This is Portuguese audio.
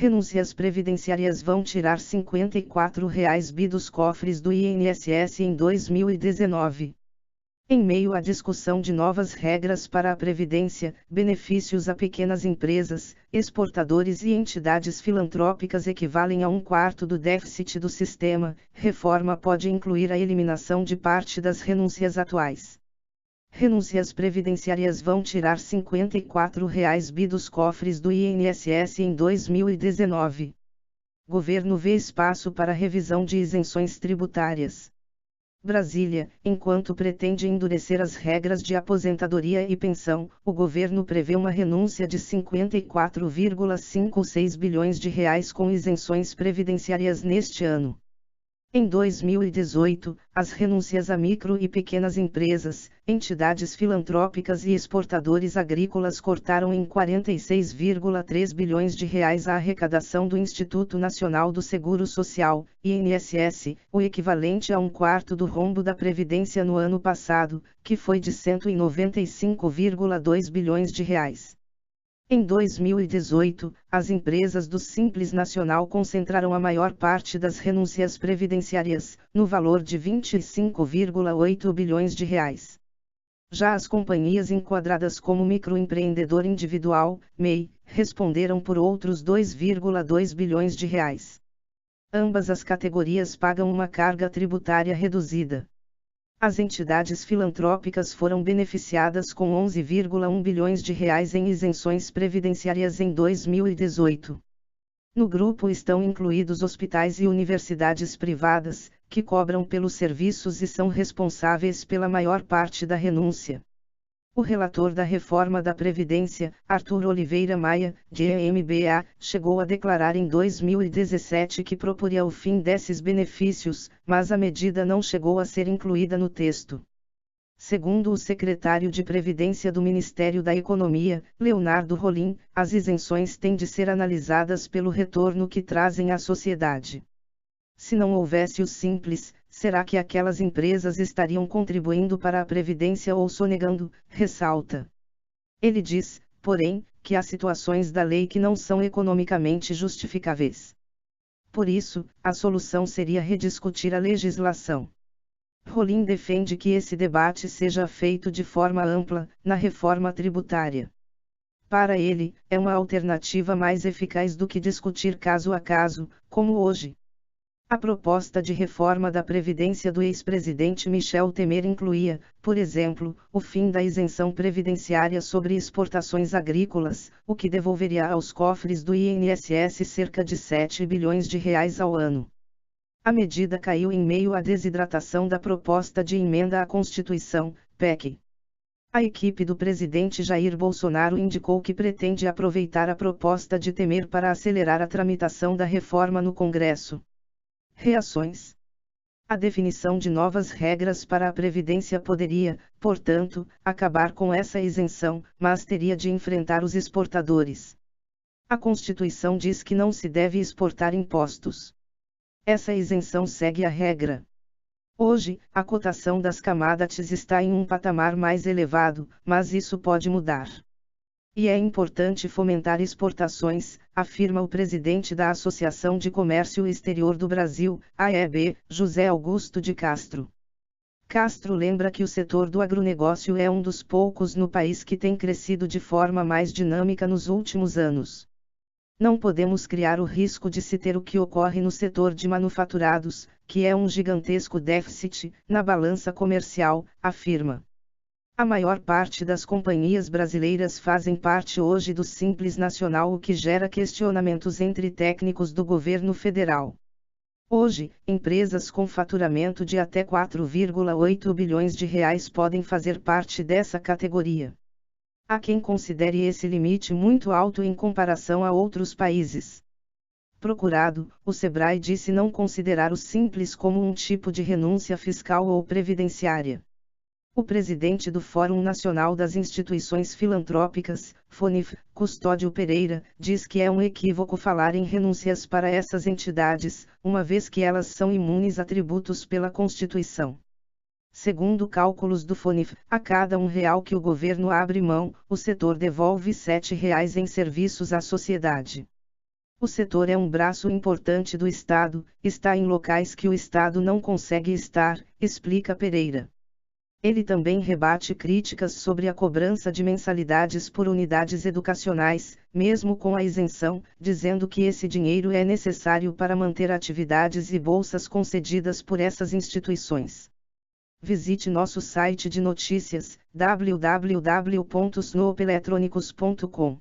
Renúncias previdenciárias vão tirar R$ 54 bi dos cofres do INSS em 2019. Em meio à discussão de novas regras para a Previdência, benefícios a pequenas empresas, exportadores e entidades filantrópicas equivalem a 1/4 do déficit do sistema. Reforma pode incluir a eliminação de parte das renúncias atuais. Renúncias previdenciárias vão tirar R$ 54 bi dos cofres do INSS em 2019. Governo vê espaço para revisão de isenções tributárias. Brasília, enquanto pretende endurecer as regras de aposentadoria e pensão, o governo prevê uma renúncia de R$ 54,56 bilhões com isenções previdenciárias neste ano. Em 2018, as renúncias a micro e pequenas empresas, entidades filantrópicas e exportadores agrícolas cortaram em R$ 46,3 bilhões a arrecadação do Instituto Nacional do Seguro Social, INSS, o equivalente a 1/4 do rombo da Previdência no ano passado, que foi de R$ 195,2 bilhões. Em 2018, as empresas do Simples Nacional concentraram a maior parte das renúncias previdenciárias, no valor de R$ 25,8 bilhões. Já as companhias enquadradas como microempreendedor individual, MEI, responderam por outros R$ 2,2 bilhões. Ambas as categorias pagam uma carga tributária reduzida. As entidades filantrópicas foram beneficiadas com R$ 11,1 bilhões em isenções previdenciárias em 2018. No grupo estão incluídos hospitais e universidades privadas, que cobram pelos serviços e são responsáveis pela maior parte da renúncia. O relator da reforma da Previdência, Arthur Oliveira Maia, de EMBA, chegou a declarar em 2017 que proporia o fim desses benefícios, mas a medida não chegou a ser incluída no texto. Segundo o secretário de Previdência do Ministério da Economia, Leonardo Rolim, as isenções têm de ser analisadas pelo retorno que trazem à sociedade. Se não houvesse o Simples, será que aquelas empresas estariam contribuindo para a Previdência ou sonegando? Ressalta. Ele diz, porém, que há situações da lei que não são economicamente justificáveis. Por isso, a solução seria rediscutir a legislação. Rolim defende que esse debate seja feito de forma ampla, na reforma tributária. Para ele, é uma alternativa mais eficaz do que discutir caso a caso, como hoje. A proposta de reforma da Previdência do ex-presidente Michel Temer incluía, por exemplo, o fim da isenção previdenciária sobre exportações agrícolas, o que devolveria aos cofres do INSS cerca de R$ 7 bilhões ao ano. A medida caiu em meio à desidratação da proposta de emenda à Constituição, PEC. A equipe do presidente Jair Bolsonaro indicou que pretende aproveitar a proposta de Temer para acelerar a tramitação da reforma no Congresso. Reações. A definição de novas regras para a Previdência poderia, portanto, acabar com essa isenção, mas teria de enfrentar os exportadores. A Constituição diz que não se deve exportar impostos. Essa isenção segue a regra. Hoje, a cotação das commodities está em um patamar mais elevado, mas isso pode mudar. E é importante fomentar exportações, afirma o presidente da Associação de Comércio Exterior do Brasil, AEB, José Augusto de Castro. Castro lembra que o setor do agronegócio é um dos poucos no país que tem crescido de forma mais dinâmica nos últimos anos. Não podemos criar o risco de se ter o que ocorre no setor de manufaturados, que é um gigantesco déficit na balança comercial, afirma. A maior parte das companhias brasileiras fazem parte hoje do Simples Nacional, o que gera questionamentos entre técnicos do governo federal. Hoje, empresas com faturamento de até R$ 4,8 bilhões podem fazer parte dessa categoria. Há quem considere esse limite muito alto em comparação a outros países. Procurado, o Sebrae disse não considerar o Simples como um tipo de renúncia fiscal ou previdenciária. O presidente do Fórum Nacional das Instituições Filantrópicas, FONIF, Custódio Pereira, diz que é um equívoco falar em renúncias para essas entidades, uma vez que elas são imunes a tributos pela Constituição. Segundo cálculos do FONIF, a cada R$ 1 que o governo abre mão, o setor devolve R$ 7 em serviços à sociedade. O setor é um braço importante do Estado, está em locais que o Estado não consegue estar, explica Pereira. Ele também rebate críticas sobre a cobrança de mensalidades por unidades educacionais, mesmo com a isenção, dizendo que esse dinheiro é necessário para manter atividades e bolsas concedidas por essas instituições. Visite nosso site de notícias, www.snoopeletrônicos.com.